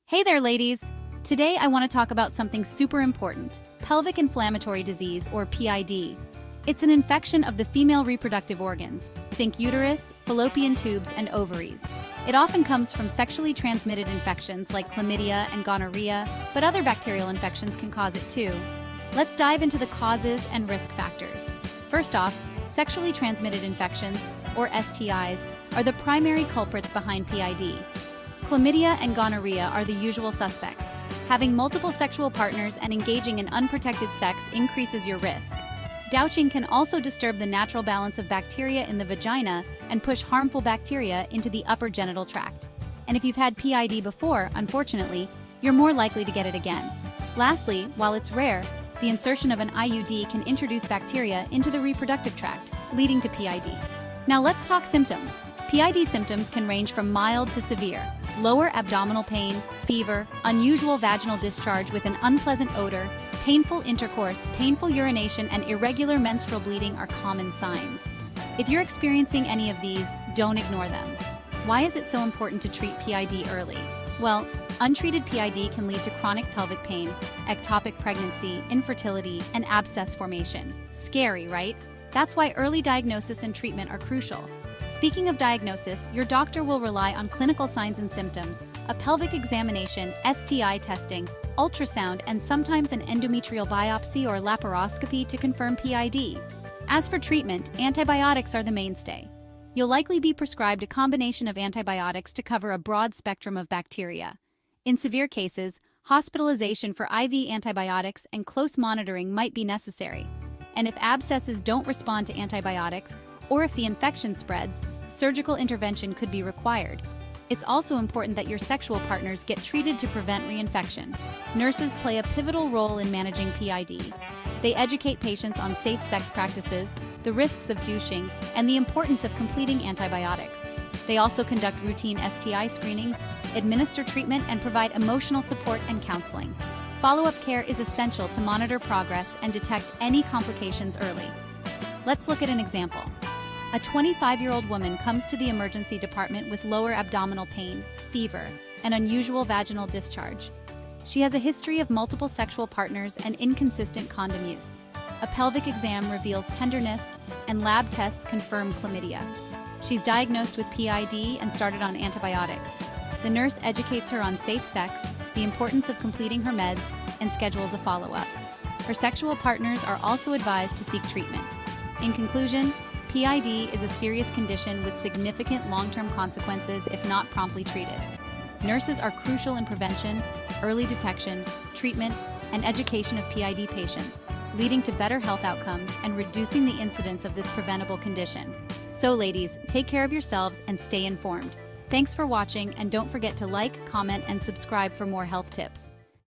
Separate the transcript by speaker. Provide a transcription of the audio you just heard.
Speaker 1: Hey there, ladies! Today I want to talk about something super important, pelvic inflammatory disease, or PID. It's an infection of the female reproductive organs. Think uterus, fallopian tubes, and ovaries. It often comes from sexually transmitted infections like chlamydia and gonorrhea, but other bacterial infections can cause it too. Let's dive into the causes and risk factors. First off, sexually transmitted infections, or STIs, are the primary culprits behind PID. Chlamydia and gonorrhea are the usual suspects. Having multiple sexual partners and engaging in unprotected sex increases your risk. Douching can also disturb the natural balance of bacteria in the vagina and push harmful bacteria into the upper genital tract. And if you've had PID before, unfortunately, you're more likely to get it again. Lastly, while it's rare, the insertion of an IUD can introduce bacteria into the reproductive tract, leading to PID. Now let's talk symptoms. PID symptoms can range from mild to severe. Lower abdominal pain, fever, unusual vaginal discharge with an unpleasant odor, painful intercourse, painful urination, and irregular menstrual bleeding are common signs. If you're experiencing any of these, don't ignore them. Why is it so important to treat PID early? Well, untreated PID can lead to chronic pelvic pain, ectopic pregnancy, infertility, and abscess formation. Scary, right? That's why early diagnosis and treatment are crucial. Speaking of diagnosis, your doctor will rely on clinical signs and symptoms, a pelvic examination, STI testing, ultrasound, and sometimes an endometrial biopsy or laparoscopy to confirm PID. As for treatment, antibiotics are the mainstay. You'll likely be prescribed a combination of antibiotics to cover a broad spectrum of bacteria. In severe cases, hospitalization for IV antibiotics and close monitoring might be necessary. And if abscesses don't respond to antibiotics, or if the infection spreads, surgical intervention could be required. It's also important that your sexual partners get treated to prevent reinfection. Nurses play a pivotal role in managing PID. They educate patients on safe sex practices, the risks of douching, and the importance of completing antibiotics. They also conduct routine STI screenings, administer treatment, and provide emotional support and counseling. Follow-up care is essential to monitor progress and detect any complications early. Let's look at an example. A 25-year-old woman comes to the emergency department with lower abdominal pain, fever, and unusual vaginal discharge. She has a history of multiple sexual partners and inconsistent condom use. A pelvic exam reveals tenderness, and lab tests confirm chlamydia. She's diagnosed with PID and started on antibiotics. The nurse educates her on safe sex, the importance of completing her meds, and schedules a follow-up. Her sexual partners are also advised to seek treatment. In conclusion, PID is a serious condition with significant long-term consequences if not promptly treated. Nurses are crucial in prevention, early detection, treatment, and education of PID patients, leading to better health outcomes and reducing the incidence of this preventable condition. So ladies, take care of yourselves and stay informed. Thanks for watching, and don't forget to like, comment, and subscribe for more health tips.